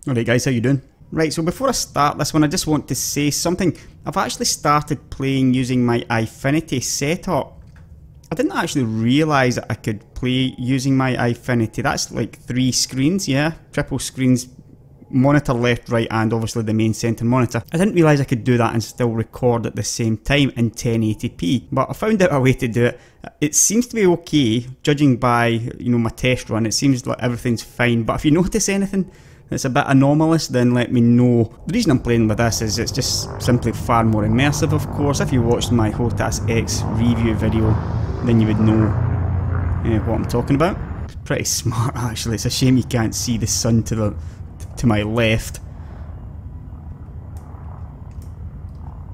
Alright guys, how you doing? Right, so before I start this one, I just want to say something. I've actually started playing using my Eyefinity setup. I didn't actually realise that I could play using my Eyefinity. That's like 3 screens, yeah? Triple screens, monitor left, right, and obviously the main centre monitor. I didn't realise I could do that and still record at the same time in 1080p, but I found out a way to do it. It seems to be okay, judging by, you know, my test run. It seems like everything's fine, but if you notice anything that's a bit anomalous, then let me know. The reason I'm playing with this is it's just simply far more immersive, of course. If you watched my HOTAS X review video, then you would know what I'm talking about. It's pretty smart actually. It's a shame you can't see the sun to my left.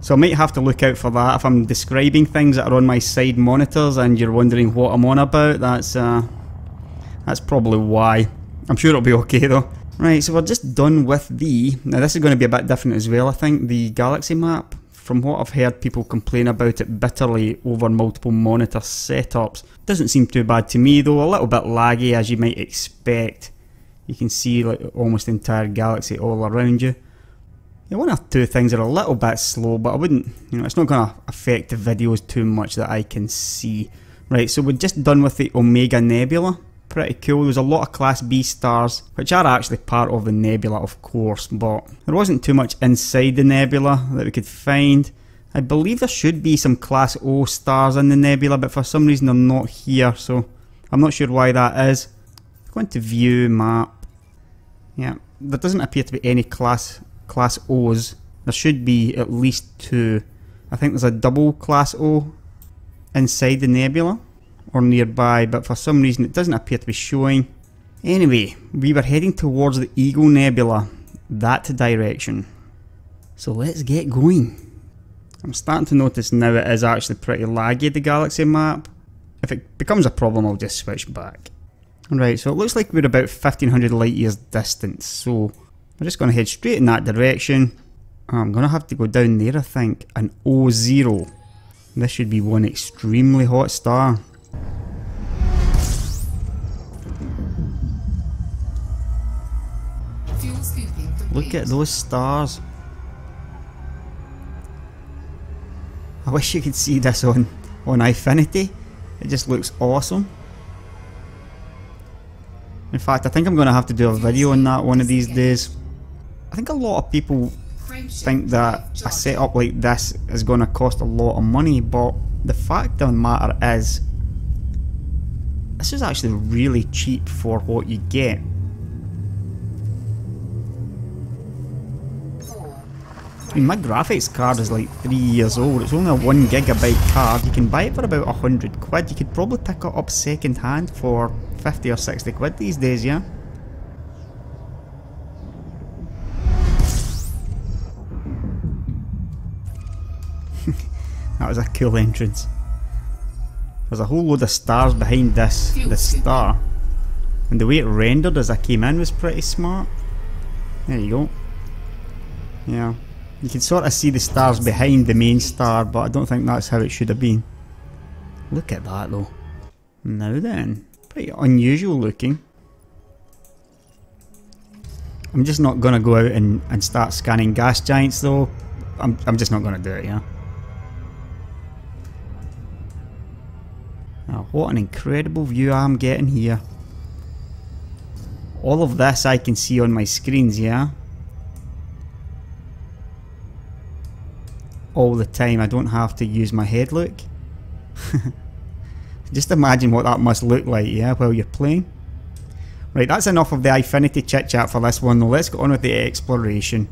So I might have to look out for that if I'm describing things that are on my side monitors and you're wondering what I'm on about. That's probably why. I'm sure it'll be okay though. Right, so we're just done with now this is going to be a bit different as well, I think, the galaxy map. From what I've heard people complain about it bitterly over multiple monitor setups. Doesn't seem too bad to me though, a little bit laggy as you might expect. You can see like almost the entire galaxy all around you. Yeah, one or two things are a little bit slow, but I wouldn't, you know, it's not going to affect the videos too much that I can see. Right, so we're just done with the Omega Nebula. Pretty cool. There's a lot of Class B stars, which are actually part of the nebula, of course, but there wasn't too much inside the nebula that we could find. I believe there should be some Class O stars in the nebula, but for some reason they're not here, so I'm not sure why that is. Go into view, map. Yeah, there doesn't appear to be any Class O's. There should be at least 2. I think there's a double Class O inside the nebula or nearby, but for some reason it doesn't appear to be showing. Anyway, we were heading towards the Eagle Nebula, that direction. So let's get going. I'm starting to notice now it is actually pretty laggy, the galaxy map. If it becomes a problem, I'll just switch back. Alright, so it looks like we're about 1500 light years distance, so we're just going to head straight in that direction. I'm going to have to go down there, I think, an O0. This should be one extremely hot star. Look at those stars. I wish you could see this on Eyefinity. It just looks awesome. In fact, I think I'm going to have to do a video on that one of these days. I think a lot of people think that a setup like this is going to cost a lot of money, but the fact of the matter is, this is actually really cheap for what you get. I mean, my graphics card is like 3 years old. It's only a 1 GB card. You can buy it for about 100 quid. You could probably pick it up second hand for 50 or 60 quid these days, yeah? That was a cool entrance. There's a whole load of stars behind this star. And the way it rendered as I came in was pretty smart. There you go. Yeah. You can sort of see the stars behind the main star, but I don't think that's how it should have been. Look at that though. Now then, pretty unusual looking. I'm just not going to go out and start scanning gas giants though. I'm just not going to do it, yeah. Oh, what an incredible view I'm getting here. All of this I can see on my screens, yeah. All the time, I don't have to use my head look. Just imagine what that must look like, yeah, while you're playing. Right, that's enough of the Eyefinity chit chat for this one though. Let's go on with the exploration.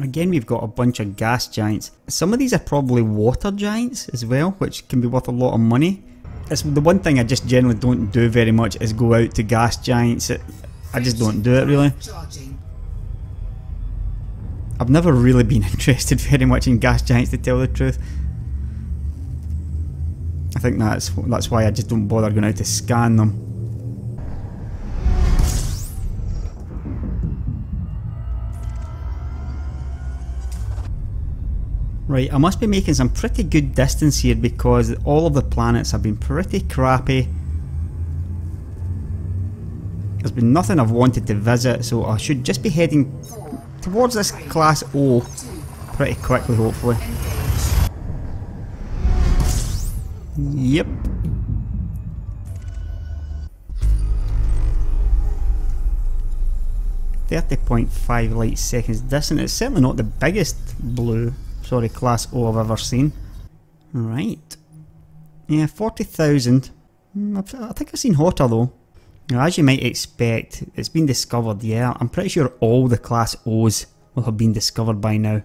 Again, we've got a bunch of gas giants. Some of these are probably water giants as well, which can be worth a lot of money. It's the one thing I just generally don't do very much is go out to gas giants. I just don't do it really. I've never really been interested very much in gas giants, to tell the truth. I think that's why I just don't bother going out to scan them. Right, I must be making some pretty good distance here because all of the planets have been pretty crappy. There's been nothing I've wanted to visit, so I should just be heading towards this Class O pretty quickly, hopefully. Yep. .5 light seconds distant. It's certainly not the biggest Class O I've ever seen. Right. Yeah, 40,000. I think I've seen hotter though. Now, as you might expect, it's been discovered, yeah. I'm pretty sure all the Class O's will have been discovered by now,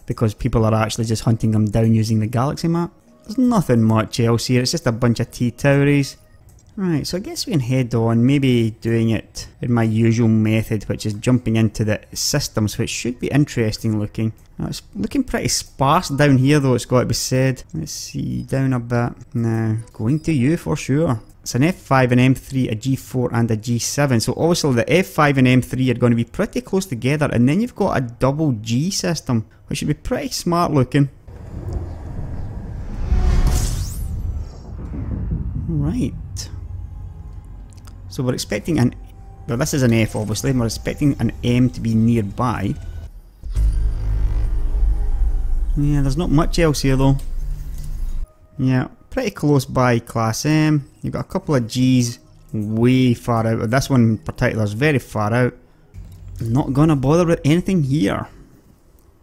because people are actually just hunting them down using the galaxy map. There's nothing much else here, it's just a bunch of T-Towries. Right, so I guess we can head on, maybe doing it in my usual method, which is jumping into the systems, which should be interesting looking. Now, it's looking pretty sparse down here though, it's got to be said. Let's see, down a bit. Now, going to you for sure. It's an F5, an M3, a G4 and a G7. So obviously the F5 and M3 are going to be pretty close together, and then you've got a double G system, which should be pretty smart looking. Right. So we're expecting an... Well, this is an F obviously, and we're expecting an M to be nearby. Yeah, there's not much else here though. Yeah, pretty close by Class M. You've got a couple of G's way far out. This one in particular is very far out. I'm not gonna bother with anything here.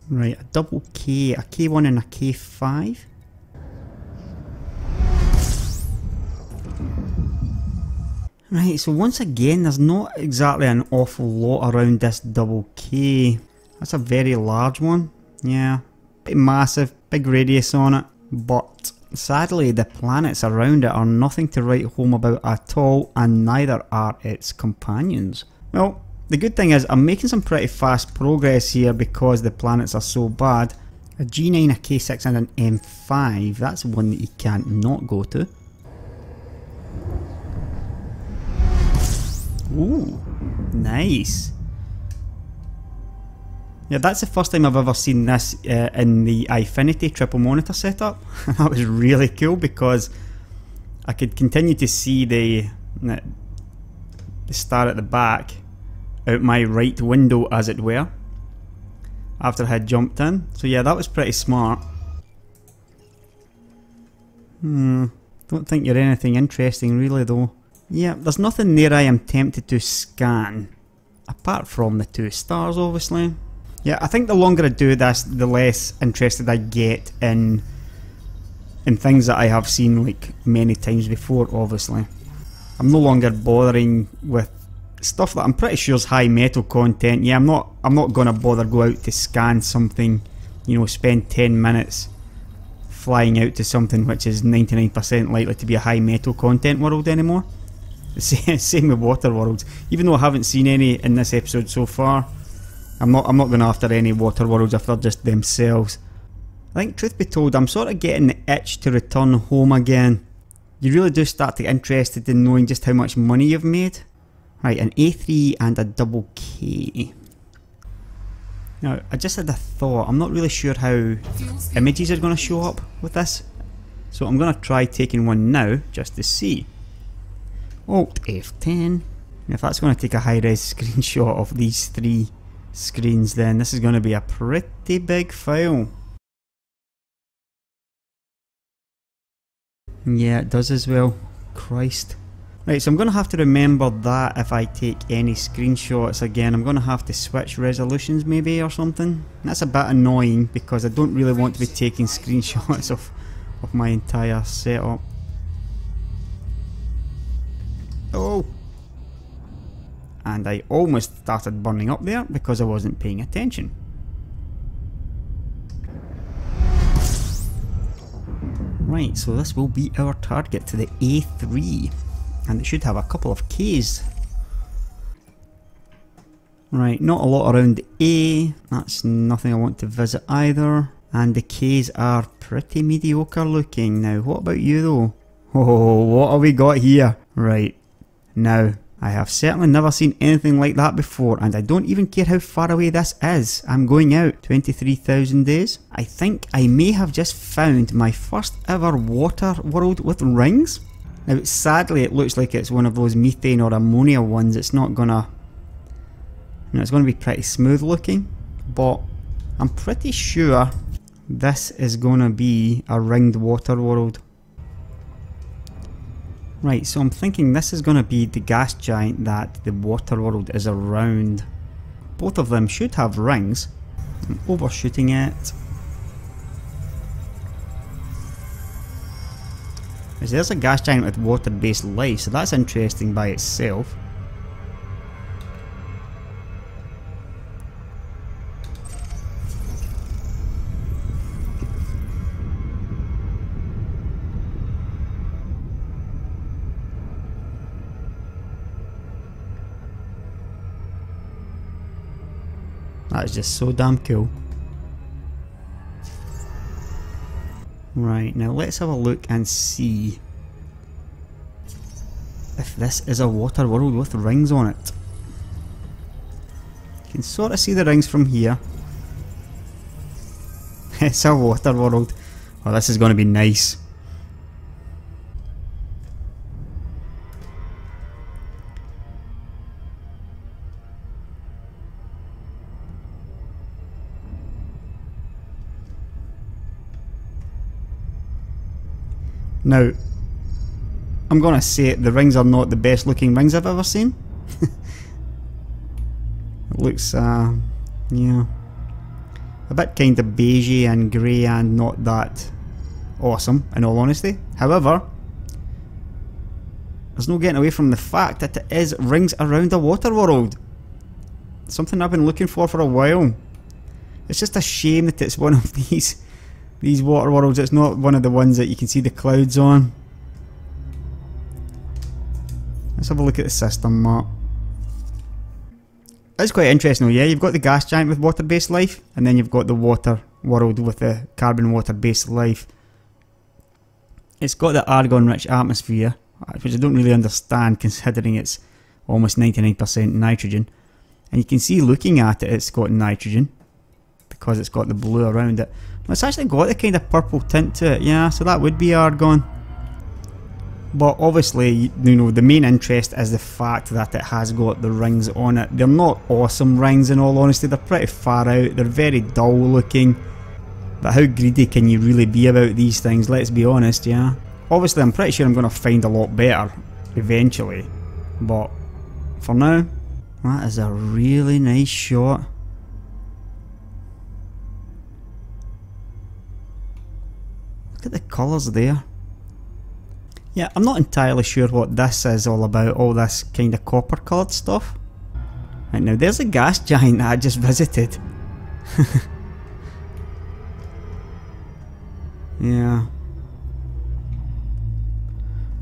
Right, a double K, a K1 and a K5. Right, so once again, there's not exactly an awful lot around this double K. That's a very large one. Yeah, pretty massive, big radius on it. But sadly, the planets around it are nothing to write home about at all, and neither are its companions. Well, the good thing is I'm making some pretty fast progress here because the planets are so bad. A G9, a K6 and an M5, that's one that you can't not go to. Ooh, nice. Yeah, that's the first time I've ever seen this in the Eyefinity triple monitor setup. That was really cool because I could continue to see the star at the back out my right window, as it were, after I had jumped in. So yeah, that was pretty smart. Don't think you're anything interesting really though. Yeah, there's nothing there I am tempted to scan, apart from the 2 stars obviously. Yeah, I think the longer I do this, the less interested I get in things that I have seen like many times before obviously. I'm no longer bothering with stuff that I'm pretty sure is high metal content. Yeah, I'm not gonna bother go out to scan something, you know, spend 10 minutes flying out to something which is 99% likely to be a high metal content world anymore. Same with water worlds. Even though I haven't seen any in this episode so far, I'm not going after any water worlds if they're just themselves. I think, truth be told, I'm sort of getting the itch to return home again. You really do start to get interested in knowing just how much money you've made. Right, an A3 and a double K. Now, I just had a thought. I'm not really sure how images are going to show up with this, so I'm going to try taking one now just to see. Alt F10. If that's going to take a high-res screenshot of these 3 screens, then this is going to be a pretty big file. Yeah, it does as well. Christ. Right, so I'm going to have to remember that if I take any screenshots again. I'm going to have to switch resolutions maybe or something. That's a bit annoying because I don't really want to be taking screenshots of my entire setup. Oh! And I almost started burning up there because I wasn't paying attention. Right, so this will be our target to the A3. And it should have a couple of Ks. Right, not a lot around the A. That's nothing I want to visit either. And the Ks are pretty mediocre looking. Now, what about you though? Oh, what have we got here? Right, now, I have certainly never seen anything like that before, and I don't even care how far away this is. I'm going out 23,000 days. I think I may have just found my first ever water world with rings. Now sadly it looks like it's one of those methane or ammonia ones. It's not gonna, it's gonna be pretty smooth looking, but I'm pretty sure this is gonna be a ringed water world. Right, so I'm thinking this is gonna be the gas giant that the water world is around. Both of them should have rings. I'm overshooting it. There's a gas giant with water-based life, so that's interesting by itself. That is just so damn cool. Right, now let's have a look and see if this is a water world with rings on it. You can sort of see the rings from here. It's a water world. Oh, this is going to be nice. Now, I'm gonna say it, the rings are not the best looking rings I've ever seen. It looks, yeah, a bit kind of beigey and grey and not that awesome, in all honesty. However, there's no getting away from the fact that it is rings around a water world. Something I've been looking for a while. It's just a shame that it's one of these water worlds. It's not one of the ones that you can see the clouds on. Let's have a look at the system map. It's quite interesting though, yeah. You've got the gas giant with water-based life, and then you've got the water world with the carbon water-based life. It's got the argon-rich atmosphere, which I don't really understand considering it's almost 99% nitrogen. And you can see looking at it, it's got nitrogen because it's got the blue around it. It's actually got the kind of purple tint to it, yeah, so that would be argon. But obviously, you know, the main interest is the fact that it has got the rings on it. They're not awesome rings in all honesty, they're pretty far out, they're very dull looking. But how greedy can you really be about these things, let's be honest, yeah. Obviously I'm pretty sure I'm going to find a lot better, eventually. But, for now, that is a really nice shot. Look at the colours there. Yeah, I'm not entirely sure what this is all about, all this kind of copper coloured stuff. Right, now there's a gas giant that I just visited. Yeah.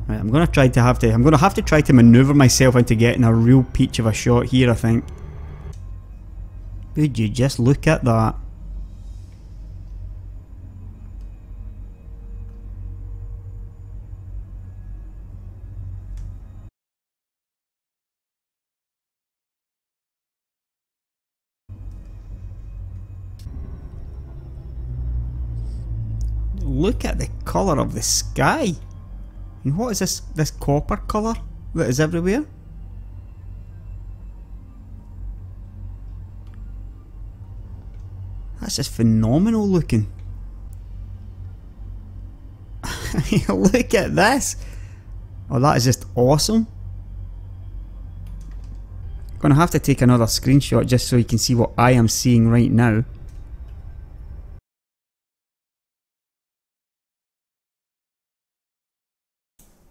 Right, I'm gonna have to try to manoeuvre myself into getting a real peach of a shot here, I think. Would you just look at that? Look at the colour of the sky. And what is this copper colour that is everywhere? That's just phenomenal looking. Look at this. Oh, that is just awesome. I'm gonna have to take another screenshot just so you can see what I am seeing right now.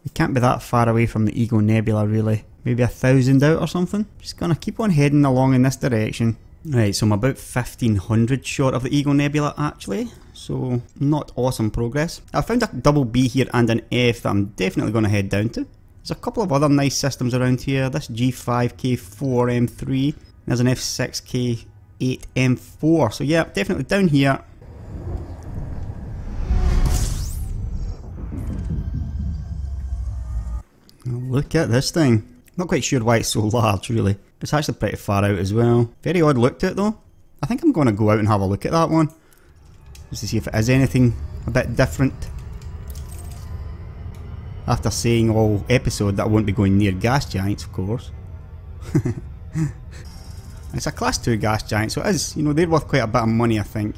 We can't be that far away from the Eagle Nebula really. Maybe 1,000 out or something. Just gonna keep on heading along in this direction. Right, so I'm about 1,500 short of the Eagle Nebula actually. So, not awesome progress. I found a double B here and an F that I'm definitely gonna head down to. There's a couple of other nice systems around here. This G5K4M3. There's an F6K8M4. So yeah, definitely down here. Look at this thing. Not quite sure why it's so large really. It's actually pretty far out as well. Very odd look to it though. I think I'm going to go out and have a look at that one. Just to see if it is anything a bit different. After saying all episode that I won't be going near gas giants, of course. It's a class 2 gas giant, so it is, you know, they're worth quite a bit of money, I think.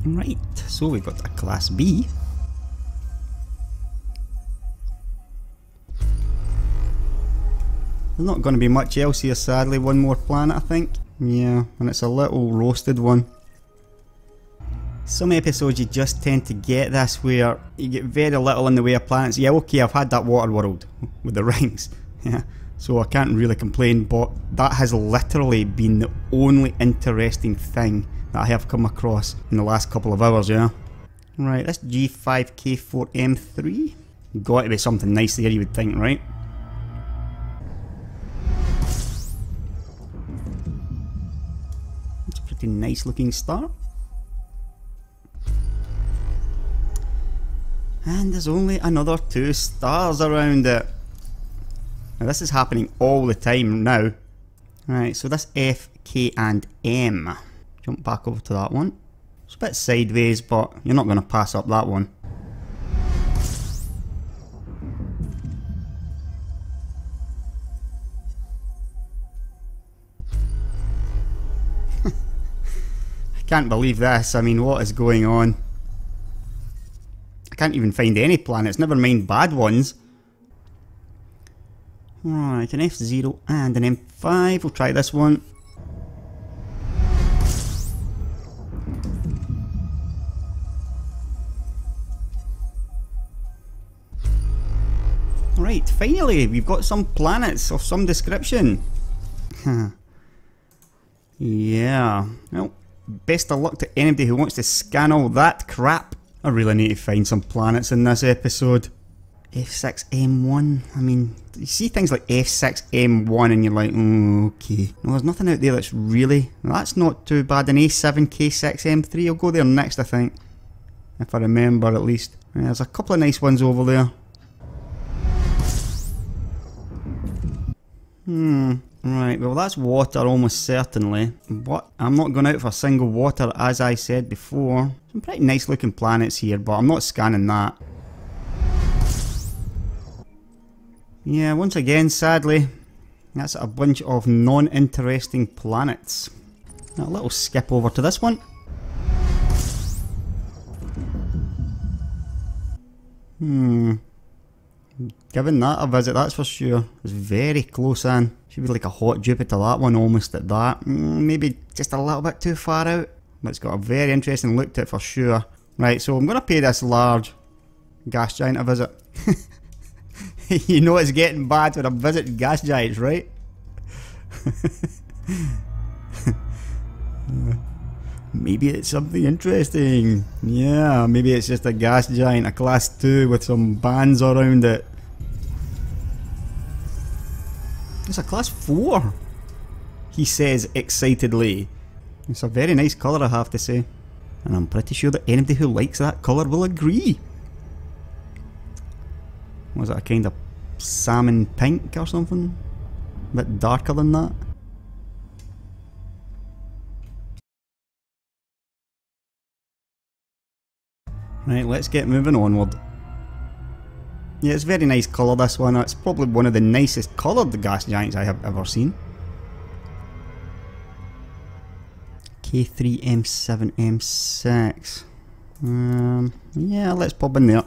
Right, so we've got a class B. There's not going to be much else here, sadly. One more planet, I think. Yeah, and it's a little roasted one. Some episodes you just tend to get this where you get very little in the way of planets. Yeah, okay, I've had that water world with the rings. Yeah, so I can't really complain, but that has literally been the only interesting thing that I have come across in the last couple of hours, yeah. Right, this G5K4M3. Got to be something nice there, you would think, right? It's a pretty nice looking star. And there's only another 2 stars around it. Now this is happening all the time now. Right, so this F, K and M. Jump back over to that one. It's a bit sideways, but you're not going to pass up that one. I can't believe this. I mean, what is going on? I can't even find any planets, never mind bad ones. Right, an F0 and an M5. We'll try this one. Right, finally, we've got some planets of some description. Yeah, well, best of luck to anybody who wants to scan all that crap. I really need to find some planets in this episode. F6M1, I mean, you see things like F6M1 and you're like, okay. No, there's nothing out there that's really, that's not too bad. An A7K6M3, I'll go there next, I think. If I remember, at least. Yeah, there's a couple of nice ones over there. Right, well that's water almost certainly, but I'm not going out for single water as I said before. Some pretty nice looking planets here, but I'm not scanning that. Yeah, once again, sadly, that's a bunch of non-interesting planets. A little skip over to this one. Giving that a visit, that's for sure. It's very close in. Should be like a hot Jupiter, that one almost at that. Maybe just a little bit too far out. But it's got a very interesting look to it for sure. Right, so I'm going to pay this large gas giant a visit. You know it's getting bad when I'm visiting gas giants, right? Maybe it's something interesting. Yeah, maybe it's just a gas giant, a class 2 with some bands around it. It's a class 4, he says excitedly. It's a very nice colour, I have to say. And I'm pretty sure that anybody who likes that colour will agree. Was it a kind of salmon pink or something? A bit darker than that. Right, let's get moving onward. Yeah, it's a very nice colour, this one. It's probably one of the nicest coloured gas giants I have ever seen. K3M7M6. Yeah, let's pop in there.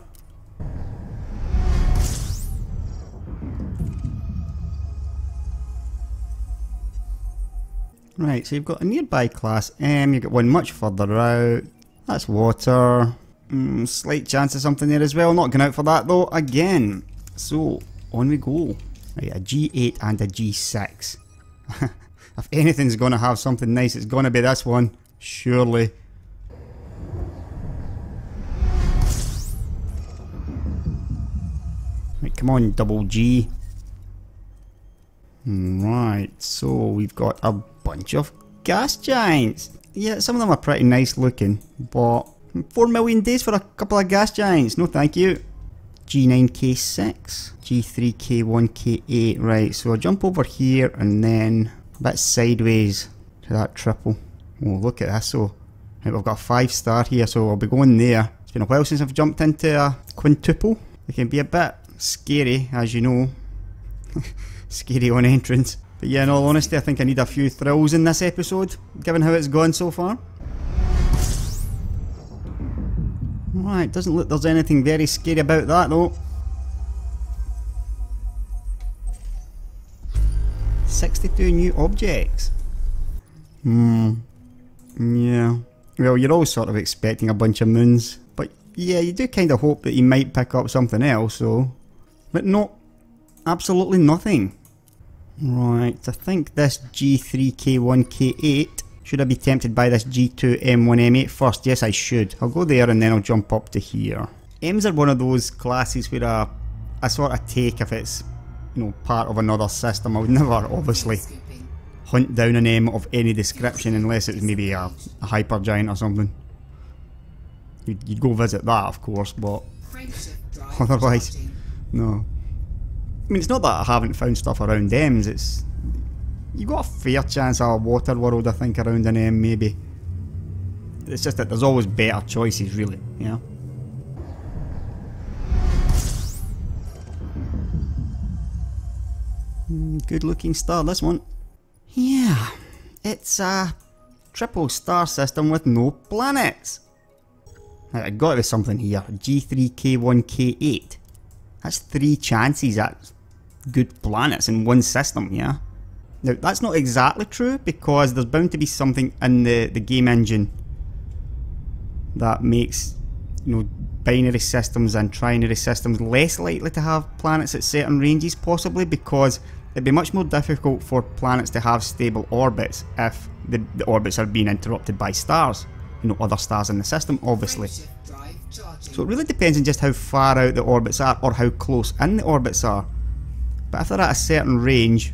Right, so you've got a nearby class M, you've got one much further out. That's water. Slight chance of something there as well, not going out for that though, again. So, on we go. Right, a G8 and a G6. If anything's going to have something nice, it's going to be this one, surely. Right, come on, double G. Right, so we've got a bunch of gas giants. Yeah, some of them are pretty nice looking, but 4 million days for a couple of gas giants, no thank you. G9K6, G3K1K8, right, so I'll jump over here and then a bit sideways to that triple. Oh, look at this, so Right, we've got a 5-star here, so I'll be going there. It's been a while since I've jumped into a quintuple. It can be a bit scary, as you know. Scary on entrance. But yeah, in all honesty, I think I need a few thrills in this episode, given how it's gone so far. Right, doesn't look there's anything very scary about that though. 62 new objects. Yeah. Well, you're always sort of expecting a bunch of moons. But yeah, you do kind of hope that you might pick up something else, so... But no, absolutely nothing. Right, I think this G3K1K8... Should I be tempted by this G2M1M8 first? Yes, I should. I'll go there and then I'll jump up to here. M's are one of those classes where I sort of take if it's, you know, part of another system. I would never, obviously, hunt down an M of any description unless it was maybe a hyper giant or something. You'd go visit that, of course, but otherwise, no. I mean, it's not that I haven't found stuff around M's, it's... You got a fair chance of a water world, I think, around an M, maybe. It's just that there's always better choices, really, you know? Good looking star, this one. Yeah, it's a triple star system with no planets. Right, I got to be something here. G3K1K8. That's 3 chances at good planets in one system, yeah? Now, that's not exactly true, because there's bound to be something in the game engine that makes, you know, binary systems and trinary systems less likely to have planets at certain ranges, possibly, because it'd be much more difficult for planets to have stable orbits if the orbits are being interrupted by stars, you know, other stars in the system, obviously. So it really depends on just how far out the orbits are, or how close in the orbits are. But if they're at a certain range,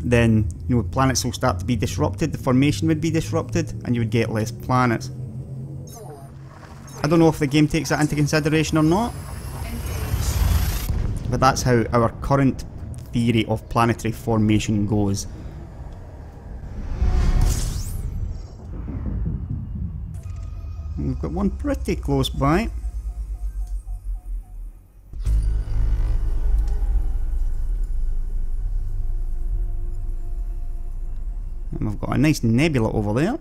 then, you know, planets will start to be disrupted, the formation would be disrupted, and you would get less planets. I don't know if the game takes that into consideration or not, but that's how our current theory of planetary formation goes. We've got one pretty close by. And we've got a nice nebula over there.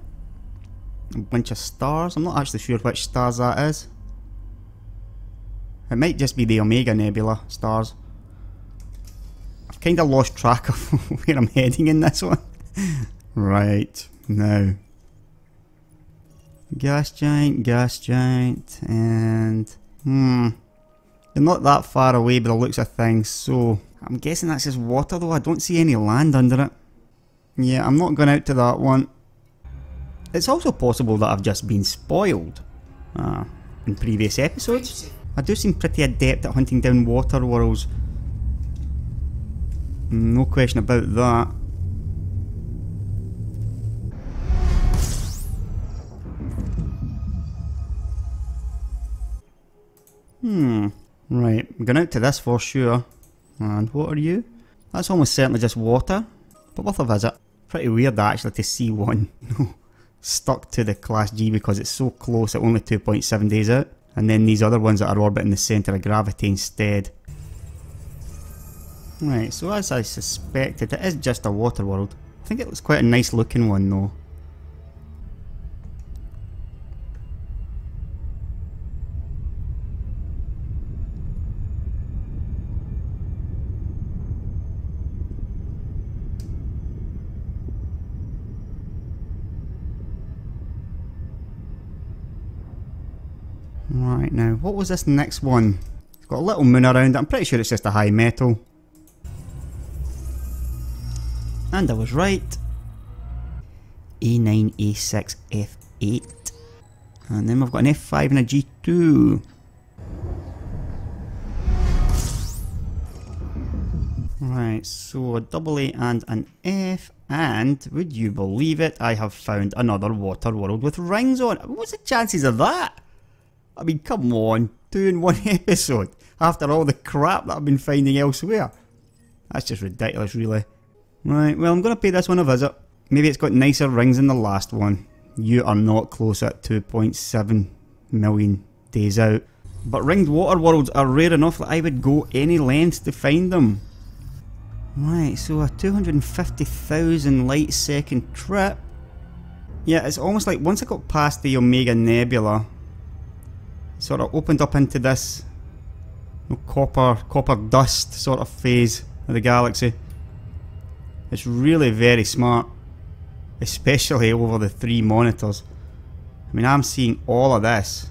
A bunch of stars. I'm not actually sure which stars that is. It might just be the Omega Nebula stars. I've kind of lost track of where I'm heading in this one. Right, now. Gas giant, and... They're not that far away by the looks of things, so... I'm guessing that's just water though, I don't see any land under it. Yeah, I'm not going out to that one. It's also possible that I've just been spoiled in previous episodes. I do seem pretty adept at hunting down water worlds. No question about that. Right, I'm going out to this for sure. And what are you? That's almost certainly just water, but worth a visit. Pretty weird actually to see one stuck to the Class G because it's so close at only 2.7 days out. And then these other ones that are orbiting the centre of gravity instead. Right, so as I suspected, it is just a water world. I think it looks quite a nice looking one though. Right, now, what was this next one? It's got a little moon around it. I'm pretty sure it's just a high metal. And I was right. A9, A6, F8. And then we've got an F5 and a G2. Right, so a double A and an F. And, would you believe it, I have found another water world with rings on it. What's the chances of that? I mean, come on, 2 in 1 episode, after all the crap that I've been finding elsewhere. That's just ridiculous, really. Right, well, I'm going to pay this one a visit. Maybe it's got nicer rings than the last one. You are not close at 2.7 million days out. But ringed water worlds are rare enough that I would go any lengths to find them. Right, so a 250,000 light second trip. Yeah, it's almost like once I got past the Omega Nebula, it sort of opened up into this copper dust sort of phase of the galaxy. It's really very smart, especially over the 3 monitors. I mean, I'm seeing all of this.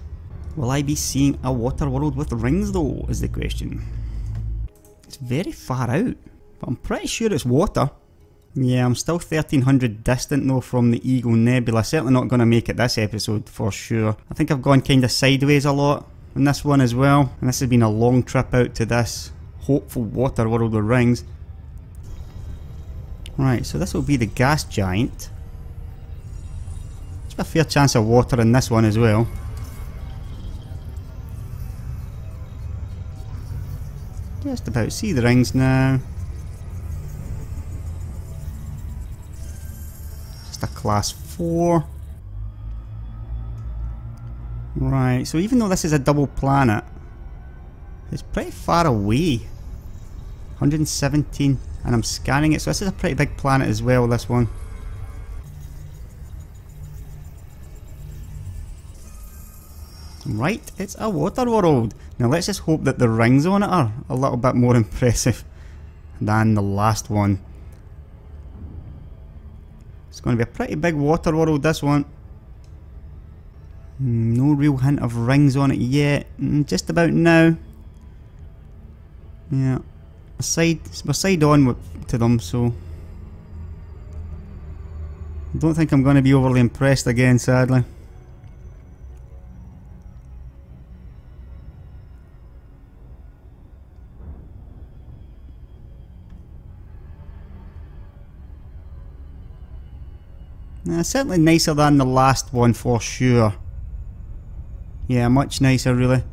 Will I be seeing a water world with rings though, is the question. It's very far out, but I'm pretty sure it's water. Yeah, I'm still 1300 distant though from the Eagle Nebula. Certainly not going to make it this episode for sure. I think I've gone kind of sideways a lot in this one as well. And this has been a long trip out to this hopeful water world with rings. Right, so this will be the gas giant. There's a fair chance of water in this one as well. Just about see the rings now. A class 4. Right, so even though this is a double planet, it's pretty far away. 117, and I'm scanning it, so this is a pretty big planet as well, this one. Right, it's a water world. Now let's just hope that the rings on it are a little bit more impressive than the last one. It's going to be a pretty big water world, this one. No real hint of rings on it yet. Just about now. Yeah. We're side on to them, so I don't think I'm going to be overly impressed again, sadly. Certainly nicer than the last one for sure. Yeah, much nicer really.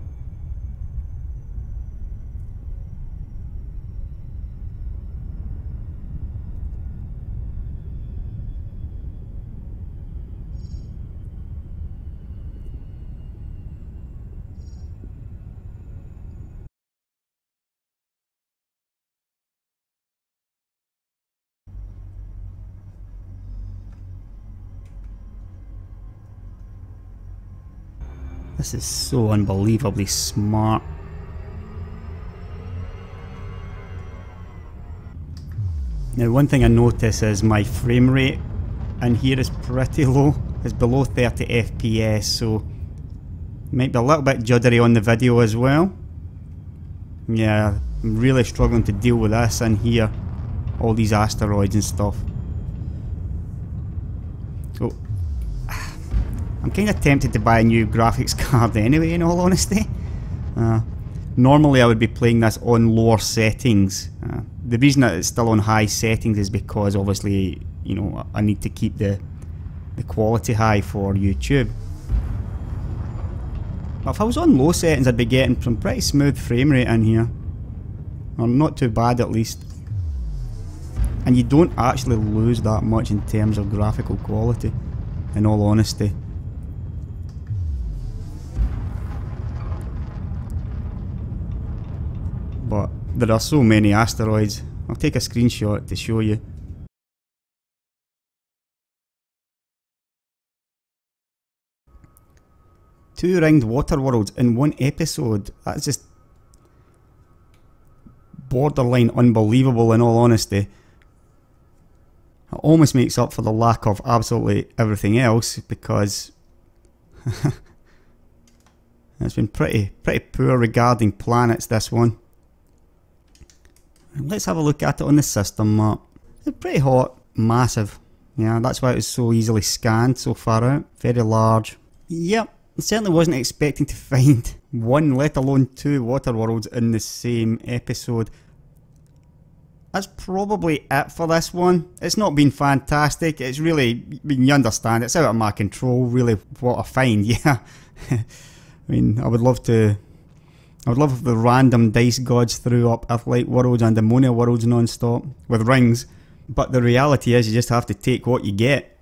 This is so unbelievably smart. Now one thing I notice is my frame rate in here is pretty low. It's below 30 FPS, so might be a little bit juddery on the video as well. Yeah, I'm really struggling to deal with this in here. All these asteroids and stuff. So I'm kind of tempted to buy a new graphics card anyway, in all honesty. Normally I would be playing this on lower settings. The reason that it's still on high settings is because obviously, you know, I need to keep the quality high for YouTube. But if I was on low settings, I'd be getting some pretty smooth frame rate in here. Or not too bad at least. And you don't actually lose that much in terms of graphical quality, in all honesty. But there are so many asteroids. I'll take a screenshot to show you. Two ringed water worlds in one episode. That's just borderline unbelievable, in all honesty. It almost makes up for the lack of absolutely everything else, because it's been pretty poor regarding planets, this one. Let's have a look at it on the system map. It's pretty hot, massive. Yeah, that's why it was so easily scanned so far out. Very large. Yep, I certainly wasn't expecting to find one, let alone two water worlds in the same episode. That's probably it for this one. It's not been fantastic. It's really, I mean, you understand, it's out of my control really what I find, yeah. I mean, I would love if the random dice gods threw up Earth-like worlds and ammonia worlds non-stop with rings. But the reality is you just have to take what you get.